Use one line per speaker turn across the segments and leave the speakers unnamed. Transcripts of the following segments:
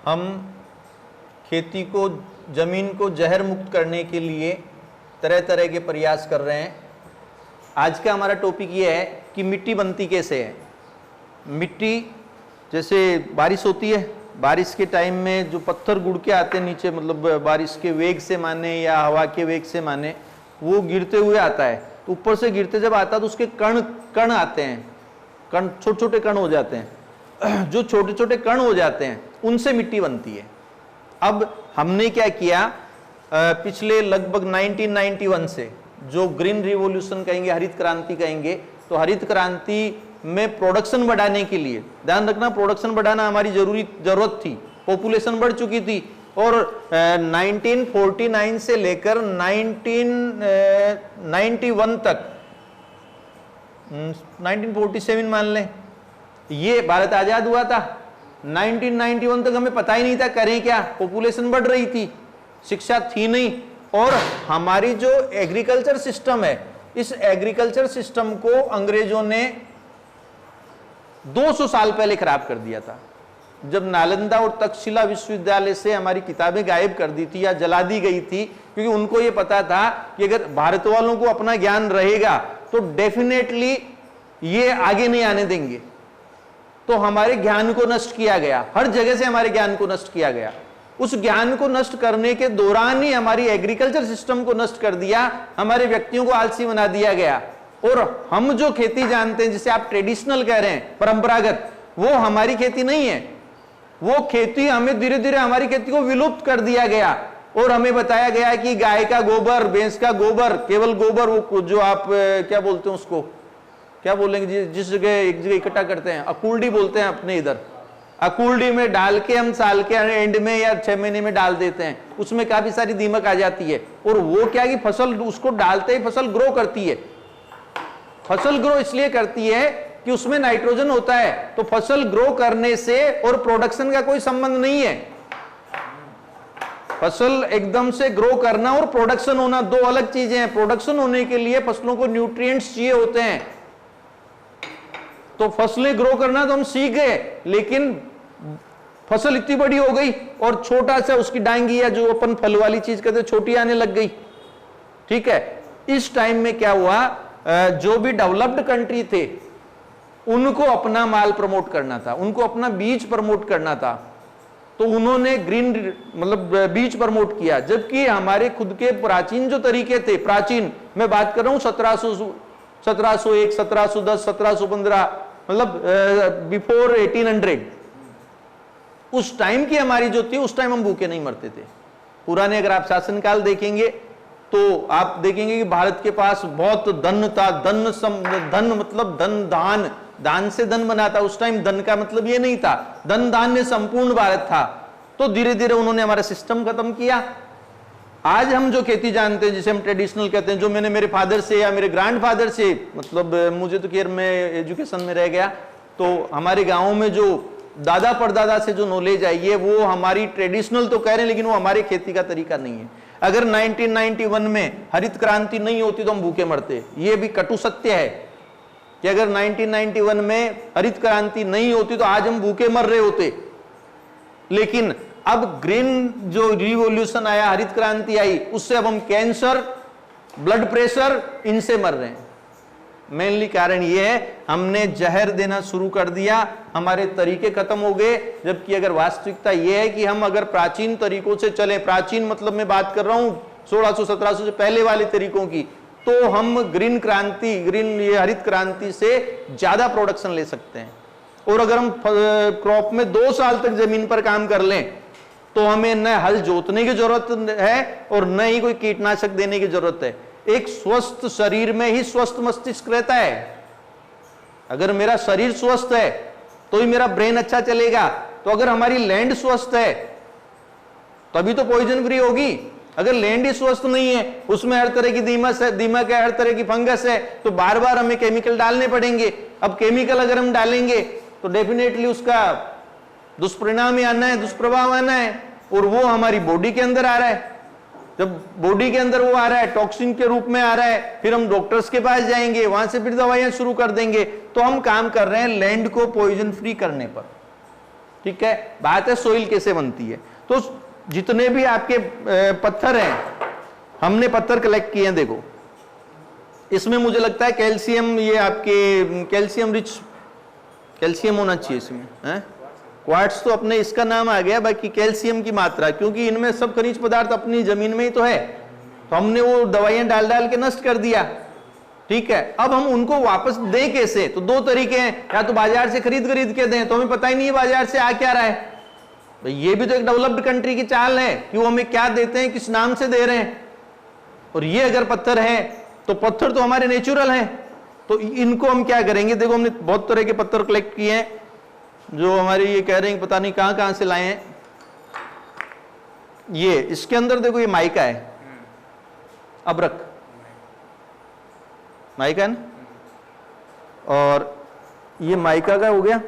हम खेती को, जमीन को जहर मुक्त करने के लिए तरह तरह के प्रयास कर रहे हैं। आज का हमारा टॉपिक ये है कि मिट्टी बनती कैसे है। मिट्टी, जैसे बारिश होती है, बारिश के टाइम में जो पत्थर गुड़ के आते हैं नीचे, मतलब बारिश के वेग से माने या हवा के वेग से माने, वो गिरते हुए आता है। तो ऊपर से गिरते जब आता है तो उसके कण कण आते हैं, कण, छोटे छोटे कण हो जाते हैं। जो छोटे छोटे कण हो जाते हैं उनसे मिट्टी बनती है। अब हमने क्या किया, पिछले लगभग 1991 से, जो ग्रीन रिवॉल्यूशन कहेंगे, हरित क्रांति कहेंगे, तो हरित क्रांति में प्रोडक्शन बढ़ाने के लिए, ध्यान रखना प्रोडक्शन बढ़ाना हमारी जरूरत थी, पॉपुलेशन बढ़ चुकी थी, और 1949 से लेकर 1991 तक, 1947 मान लें, ये भारत आजाद हुआ था। 1991 तक हमें पता ही नहीं था करें क्या, पॉपुलेशन बढ़ रही थी, शिक्षा थी नहीं, और हमारी जो एग्रीकल्चर सिस्टम है, इस एग्रीकल्चर सिस्टम को अंग्रेजों ने 200 साल पहले खराब कर दिया था। जब नालंदा और तक्षशिला विश्वविद्यालय से हमारी किताबें गायब कर दी थी या जला दी गई थी, क्योंकि उनको यह पता था कि अगर भारत वालों को अपना ज्ञान रहेगा तो डेफिनेटली ये आगे नहीं आने देंगे। तो हमारे ज्ञान को नष्ट किया गया, हर जगह से हमारे ज्ञान को नष्ट किया गया। उस ज्ञान को नष्ट करने के दौरान ही हमारी एग्रीकल्चर सिस्टम को नष्ट कर दिया, हमारे व्यक्तियों को आलसी बना दिया गया। और हम जो खेती जानते हैं, जिसे आप ट्रेडिशनल कह रहे हैं, परंपरागत, वो हमारी खेती नहीं है। वो खेती हमें धीरे धीरे, हमारी खेती को विलुप्त कर दिया गया और हमें बताया गया कि गाय का गोबर, भैंस का गोबर, केवल गोबर, वो जो आप क्या बोलते हैं उसको, क्या बोलेंगे, जिस जगह एक जगह इकट्ठा करते हैं, अकुलडी बोलते हैं अपने इधर, अकुलडी में डाल के हम साल के एंड में या 6 महीने में डाल देते हैं। उसमें काफी सारी दीमक आ जाती है, और वो क्या कि फसल, उसको डालते ही फसल ग्रो करती है। फसल ग्रो इसलिए करती है कि उसमें नाइट्रोजन होता है। तो फसल ग्रो करने से और प्रोडक्शन का कोई संबंध नहीं है। फसल एकदम से ग्रो करना और प्रोडक्शन होना दो अलग चीजें हैं। प्रोडक्शन होने के लिए फसलों को न्यूट्रिएंट्स चाहिए होते हैं। तो फसलें ग्रो करना तो हम सीख गए, लेकिन फसल इतनी बड़ी हो गई और छोटा सा उसकी डांगी, या जो अपन फल वाली चीज कहते हैं, छोटी आने लग गई। ठीक है, इस टाइम में क्या हुआ, जो भी डेवलप्ड कंट्री थे उनको अपना माल प्रमोट करना था, उनको अपना बीज प्रमोट करना था, तो उन्होंने ग्रीन, मतलब बीज प्रमोट किया। जबकि हमारे खुद के प्राचीन जो तरीके थे, प्राचीन मैं बात कर रहा हूं 1701, 1710, 1715, मतलब बिफोर 1800, उस टाइम की हमारी जो थी, उस टाइम हम भूखे नहीं मरते थे। पुराने अगर आप शासनकाल देखेंगे तो आप देखेंगे कि भारत के पास बहुत धन था। धन मतलब धन, दान, दान से धन बना था। उस टाइम धन का मतलब ये नहीं था, धन धान्य संपूर्ण भारत था। तो धीरे धीरे उन्होंने हमारा सिस्टम खत्म किया। आज हम जो खेती जानते हैं, जिसे हम ट्रेडिशनल कहते हैं, जो मैंने मेरे फादर से या मेरे ग्रैंडफादर से, मतलब मुझे तो खैर मैं एजुकेशन में रह गया, तो हमारे गाँव में जो दादा परदादा से जो नॉलेज आई है, वो हमारी ट्रेडिशनल तो कह रहे हैं, लेकिन वो हमारी खेती का तरीका नहीं है। अगर 1991 में हरित क्रांति नहीं होती तो हम भूखे मरते। ये भी कटु सत्य है कि अगर 1991 में हरित क्रांति नहीं होती तो आज हम भूखे मर रहे होते। लेकिन अब ग्रीन जो रिवॉल्यूशन आया, हरित क्रांति आई, उससे अब हम कैंसर, ब्लड प्रेशर, इनसे मर रहे हैं। मेनली कारण यह है, हमने जहर देना शुरू कर दिया, हमारे तरीके खत्म हो गए। जबकि अगर वास्तविकता यह है कि हम अगर प्राचीन तरीकों से चले, प्राचीन मतलब मैं बात कर रहा हूं 1600-1700 से पहले वाले तरीकों की, तो हम ग्रीन क्रांति, ये हरित क्रांति से ज्यादा प्रोडक्शन ले सकते हैं। और अगर हम क्रॉप में 2 साल तक जमीन पर काम कर लें तो हमें न हल जोतने की जरूरत है और न ही कोई कीटनाशक देने की जरूरत है। एक स्वस्थ शरीर में ही स्वस्थ मस्तिष्क रहता है। अगर मेरा शरीर स्वस्थ है तो ही मेरा ब्रेन अच्छा चलेगा। तो अगर हमारी लैंड स्वस्थ है तभी तो पॉइजन फ्री होगी। अगर लैंड ही स्वस्थ नहीं है, उसमें हर तरह की दीमक है, हर तरह की फंगस है, तो बार बार हमें केमिकल डालने पड़ेंगे। अब केमिकल अगर हम डालेंगे तो डेफिनेटली उसका दुष्परिणाम ही आना है, दुष्प्रभाव आना है, और वो हमारी बॉडी के अंदर आ रहा है। जब बॉडी के अंदर वो आ रहा है, टॉक्सिन के रूप में आ रहा है, फिर हम डॉक्टर्स के पास जाएंगे, वहां से फिर दवाइयां शुरू कर देंगे। तो हम काम कर रहे हैं लैंड को पॉइजन फ्री करने पर। ठीक है, बात है सोइल कैसे बनती है। तो जितने भी आपके पत्थर हैं, हमने पत्थर कलेक्ट किए हैं, देखो इसमें मुझे लगता है कैल्शियम, ये आपके कैल्शियम रिच कैल्शियम होना चाहिए इसमें, है क्वार्ट्स तो अपने इसका नाम आ गया, बाकी कैल्शियम की मात्रा, क्योंकि इनमें सब खनिज पदार्थ अपनी जमीन में ही तो है, तो हमने वो दवाइयां डाल डाल के नष्ट कर दिया। ठीक है, अब हम उनको वापस दें कैसे? तो दो तरीके हैं, या तो बाजार से खरीद के दें, तो हमें पता ही नहीं है बाजार से आ क्या रहा है। भाई ये भी तो एक डेवलप्ड कंट्री की चाल है कि वो हमें क्या देते हैं, किस नाम से दे रहे हैं। और ये अगर पत्थर है तो पत्थर तो हमारे नेचुरल हैं, तो इनको हम क्या करेंगे? देखो हमने बहुत तरह के पत्थर कलेक्ट किए हैं, जो हमारे ये कह रहे हैं पता नहीं कहां कहां से लाए हैं। ये इसके अंदर देखो, ये माइका है, अबरक माइका है ना, और ये माइका का हो गया,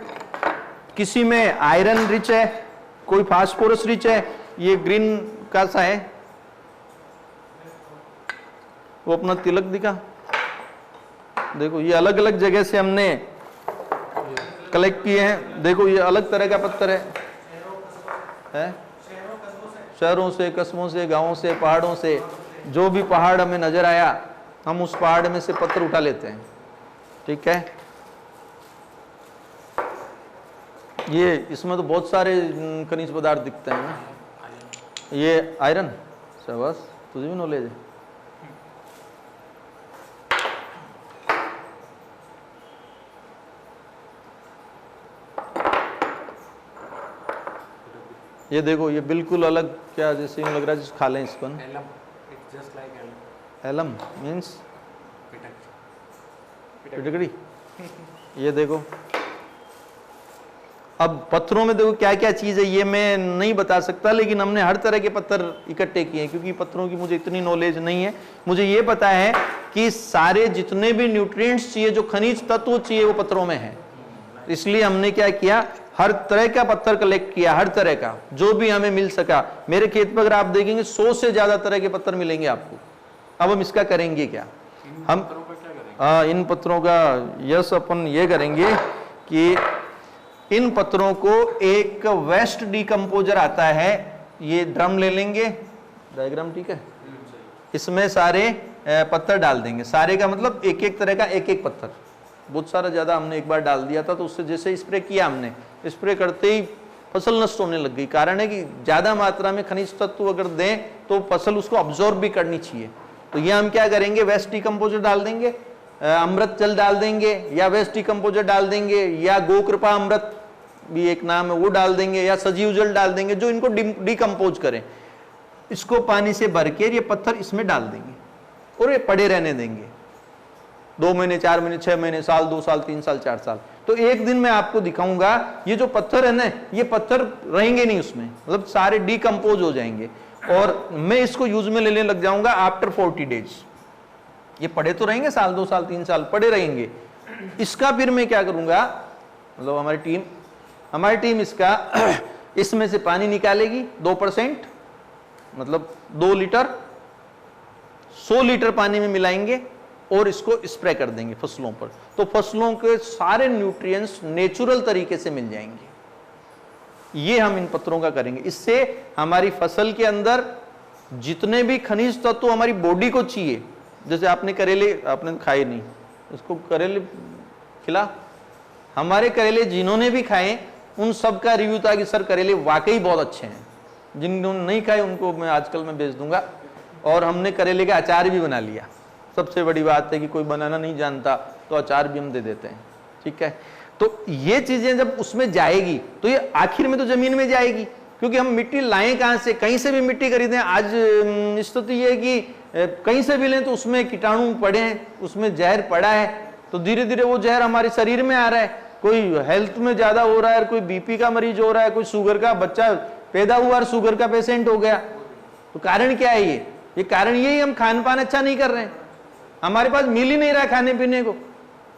किसी में आयरन रिच है, कोई फास्फोरस रिच है, ये ग्रीन का सा है, वो अपना तिलक दिखा। देखो ये अलग अलग जगह से हमने कलेक्ट किए हैं। देखो ये अलग तरह का पत्थर है? शहरों से, कस्बों से, गांवों से, पहाड़ों से, जो भी पहाड़ हमें नजर आया हम उस पहाड़ में से पत्थर उठा लेते हैं। ठीक है, ये इसमें तो बहुत सारे खनिज पदार्थ दिखते हैं ना। ये आयरन, शाबाश तुझे भी नॉलेज है। ये देखो ये बिल्कुल अलग, क्या जैसे यूं लग रहा है जैसे खा लें इसको। एलम मीन्स पिटकड़ी। ये देखो, अब पत्थरों में देखो क्या क्या चीज है, ये मैं नहीं बता सकता, लेकिन हमने हर तरह के पत्थर इकट्ठे किए हैं, क्योंकि पत्थरों की मुझे इतनी नॉलेज नहीं है। मुझे ये पता है कि सारे जितने भी न्यूट्रिएंट्स चाहिए, जो खनिज तत्व चाहिए, वो पत्थरों में है। इसलिए हमने क्या किया, हर तरह का पत्थर कलेक्ट किया, हर तरह का जो भी हमें मिल सका। मेरे खेत पर अगर आप देखेंगे 100 से ज्यादा तरह के पत्थर मिलेंगे आपको। अब हम इसका करेंगे क्या? हम इन पत्थरों का यस अपन ये करेंगे कि इन पत्थरों को एक वेस्ट डिकम्पोजर आता है, ये ड्रम ले लेंगे, डायग्राम ठीक है, इसमें सारे पत्थर डाल देंगे। सारे का मतलब एक एक तरह का एक एक पत्थर, बहुत सारा ज्यादा हमने एक बार डाल दिया था, तो उससे जैसे स्प्रे किया हमने, स्प्रे करते ही फसल नष्ट होने लग गई। कारण है कि ज्यादा मात्रा में खनिज तत्व अगर दें तो फसल उसको अब्जॉर्ब भी करनी चाहिए। तो ये हम क्या करेंगे, वेस्ट डिकम्पोजर डाल देंगे, अमृत जल डाल देंगे, या वेस्ट डिकम्पोजर डाल देंगे, या गोकृपा अमृत भी एक नाम है वो डाल देंगे, या सजीव जल डाल देंगे, जो इनको डिकम्पोज करें। इसको पानी से भर के ये पत्थर इसमें डाल देंगे और ये पड़े रहने देंगे 2 महीने, 4 महीने, 6 महीने, साल, 2 साल, 3 साल, 4 साल। तो एक दिन मैं आपको दिखाऊंगा ये जो पत्थर है ना, ये पत्थर रहेंगे नहीं उसमें, मतलब सारे डिकम्पोज हो जाएंगे, और मैं इसको यूज में लेने लग जाऊंगा आफ्टर 40 डेज। ये पड़े तो रहेंगे, साल, 2 साल, 3 साल पड़े रहेंगे। इसका फिर मैं क्या करूंगा, मतलब हमारी टीम इसका इसमें से पानी निकालेगी 2%, मतलब 2 लीटर 100 लीटर पानी में मिलाएंगे और इसको स्प्रे कर देंगे फसलों पर। तो फसलों के सारे न्यूट्रिएंट्स नेचुरल तरीके से मिल जाएंगे। ये हम इन पत्थरों का करेंगे। इससे हमारी फसल के अंदर जितने भी खनिज तत्व हमारी बॉडी को चाहिए, जैसे आपने करेले, आपने खाए नहीं, उसको करेले खिला, हमारे करेले जिन्होंने भी खाए उन सब का रिव्यू था कि सर करेले वाकई बहुत अच्छे हैं। जिन्होंने नहीं खाए उनको मैं आजकल मैं भेज दूंगा। और हमने करेले का अचार भी बना लिया। सबसे बड़ी बात है कि कोई बनाना नहीं जानता तो अचार भी हम दे देते हैं। ठीक है, तो ये चीजें जब उसमें जाएगी तो ये आखिर में तो जमीन में जाएगी, क्योंकि हम मिट्टी लाएं कहां से? कहीं से भी मिट्टी खरीदें। आज स्थिति ये है कि कहीं से भी लें तो उसमें कीटाणु पड़े हैं, उसमें जहर पड़ा है, तो धीरे धीरे वो जहर हमारे शरीर में आ रहा है। कोई हेल्थ में ज्यादा हो रहा है, कोई बीपी का मरीज हो रहा है, कोई शुगर का बच्चा पैदा हुआ और शुगर का पेशेंट हो गया। तो कारण क्या है? ये कारण यही हम खान पान अच्छा नहीं कर रहे हैं, हमारे पास मिल ही नहीं रहा खाने पीने को।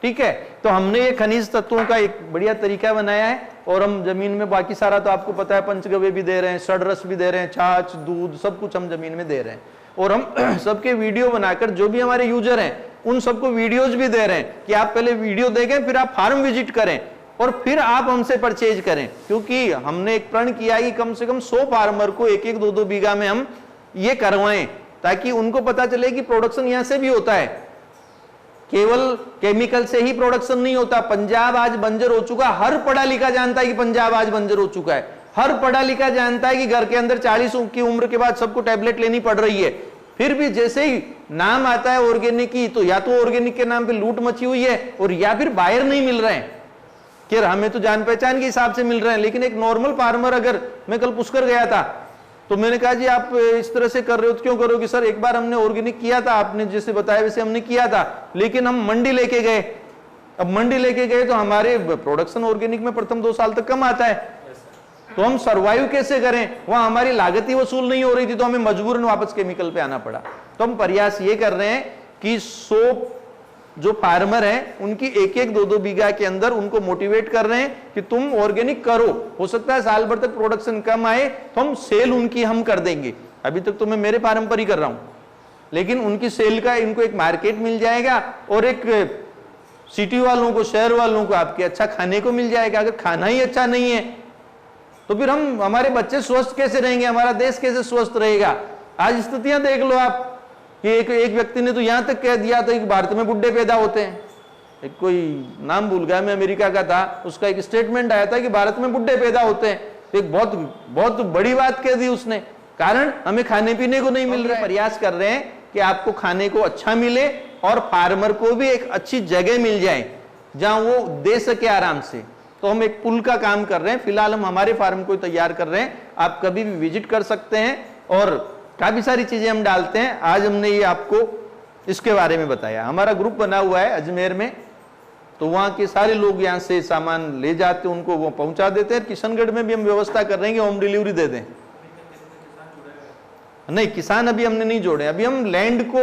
ठीक है, तो हमने ये खनिज तत्वों का एक बढ़िया तरीका बनाया है, और हम जमीन में बाकी सारा तो आपको पता है, पंचगव्य भी दे रहे हैं, षड्रस भी दे रहे हैं, छाछ, दूध, सब कुछ हम जमीन में दे रहे हैं। और हम सबके वीडियो बनाकर जो भी हमारे यूजर हैं उन सबको वीडियोज भी दे रहे हैं कि आप पहले वीडियो देखें, फिर आप फार्म विजिट करें, और फिर आप हमसे परचेज करें, क्योंकि हमने एक प्रण किया कि कम से कम 100 फार्मर को 1-1, 2-2 बीघा में हम ये करवाएं, ताकि उनको पता चले कि प्रोडक्शन यहां से भी होता है, केवल केमिकल से ही प्रोडक्शन नहीं होता। पंजाब आज बंजर हो चुका, हर पढ़ा लिखा जानता है कि पंजाब आज बंजर हो चुका है, हर पढ़ा लिखा जानता है कि घर के अंदर 40 की उम्र के बाद सबको टैबलेट लेनी पड़ रही है। फिर भी जैसे ही नाम आता है ऑर्गेनिक की, तो या तो ऑर्गेनिक के नाम पे लूट मची हुई है, और या फिर बायर नहीं मिल रहे हैं कि हमें तो जान पहचान के हिसाब से मिल रहे हैं। लेकिन एक नॉर्मल फार्मर, अगर मैं कल पुष्कर गया था तो मैंने कहा जी आप इस तरह से कर रहे हो तो क्यों करोगे सर, एक बार हमने ऑर्गेनिक किया था, आपने जैसे बताया वैसे हमने किया था, लेकिन हम मंडी लेके गए। अब मंडी लेके गए तो हमारे प्रोडक्शन ऑर्गेनिक में प्रथम 2 साल तक कम आता है, तो हम सरवाइव कैसे करें, वहां हमारी लागत ही वसूल नहीं हो रही थी, तो हमें मजबूरन वापस केमिकल पे आना पड़ा। तो हम प्रयास ये कर रहे हैं कि 100 जो फार्मर हैं उनकी 1-1, 2-2 बीघा के अंदर उनको मोटिवेट कर रहे हैं कि तुम ऑर्गेनिक करो, हो सकता है साल भर तक प्रोडक्शन कम आए तो हम सेल उनकी हम कर देंगे। अभी तक तो मैं मेरे फार्म पर ही कर रहा हूं, लेकिन उनकी सेल का इनको एक मार्केट मिल जाएगा, और एक सिटी वालों को, शहर वालों को आपके अच्छा खाने को मिल जाएगा। अगर खाना ही अच्छा नहीं है तो फिर हम, हमारे बच्चे स्वस्थ कैसे रहेंगे, हमारा देश कैसे स्वस्थ रहेगा। आज स्थितियां देख लो आप कि एक व्यक्ति ने तो यहां तक कह दिया था कि भारत में बुड्ढे पैदा होते हैं, एक कोई नाम भूल गया मैं, अमेरिका का था, उसका एक स्टेटमेंट आया था कि भारत में बुड्ढे पैदा होते हैं। एक बहुत बड़ी बात कह दी उसने, कारण हमें खाने पीने को नहीं मिल रहा है। प्रयास कर रहे हैं कि आपको खाने को अच्छा मिले और फार्मर को भी एक अच्छी जगह मिल जाए जहां वो दे सके आराम से। तो हम एक पुल का काम कर रहे हैं, फिलहाल हम हमारे फार्म को तैयार कर रहे हैं, आप कभी भी विजिट कर सकते हैं, और काफी सारी चीजें हम डालते हैं। आज हमने ये आपको इसके बारे में बताया। हमारा ग्रुप बना हुआ है अजमेर में, तो वहां के सारे लोग यहाँ से सामान ले जाते हैं, उनको वो पहुंचा देते हैं। किशनगढ़ में भी हम व्यवस्था कर रहे हैं कि होम डिलीवरी दे दें। नहीं, किसान अभी हमने नहीं जोड़े, अभी हम लैंड को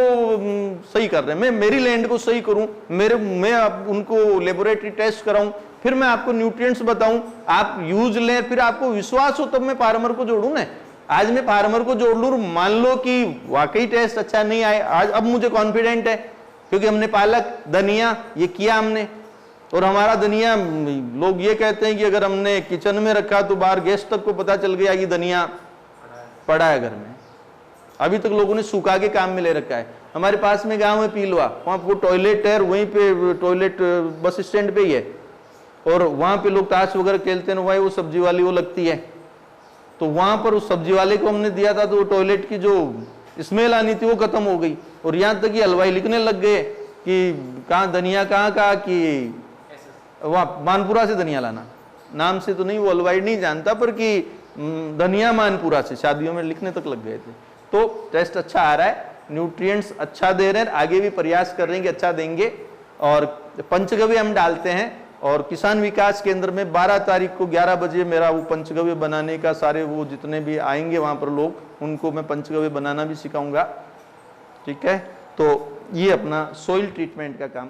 सही कर रहे हैं। मैं मेरी लैंड को सही करूं, मैं उनको लेबोरेटरी टेस्ट कराऊं, फिर मैं आपको न्यूट्रिएंट्स बताऊं, आप यूज लें, फिर आपको विश्वास हो तब मैं फार्मर को जोड़ूं ना। आज मैं फार्मर को जोड़ लूं, मान लो कि वाकई टेस्ट अच्छा नहीं आए, आज अब मुझे कॉन्फिडेंट है, क्योंकि हमने पालक, धनिया ये किया हमने, और हमारा धनिया, लोग ये कहते हैं कि अगर हमने किचन में रखा तो बाहर गेस्ट तक को पता चल गया कि धनिया पड़ा है घर में। अभी तक लोगों ने सूखा के काम में ले रखा है। हमारे पास में गांव है पीलवा, वहां वो टॉयलेट है, वहीं पे टॉयलेट बस स्टैंड पे ही है, और वहां पे लोग ताश वगैरह खेलते हैं, वही वो सब्जी वाली वो लगती है, तो वहां पर उस सब्जी वाले को हमने दिया था, तो वो टॉयलेट की जो स्मेल आनी थी वो खत्म हो गई। और यहां तक कि हलवाई लिखने लग गए कि कहाँ धनिया कहाँ कि वहां मानपुरा से धनिया लाना, नाम से तो नहीं, वो हलवाई नहीं जानता, पर कि धनिया मानपुरा से, शादियों में लिखने तक लग गए थे। तो टेस्ट अच्छा आ रहा है, न्यूट्रिएंट्स अच्छा दे रहे हैं, आगे भी प्रयास कर रहे हैं कि अच्छा देंगे। और पंचगव्य हम डालते हैं, और किसान विकास केंद्र में 12 तारीख को 11 बजे मेरा वो पंचगव्य बनाने का, सारे वो जितने भी आएंगे वहां पर लोग, उनको मैं पंचगव्य बनाना भी सिखाऊंगा। ठीक है, तो ये अपना सोइल ट्रीटमेंट का काम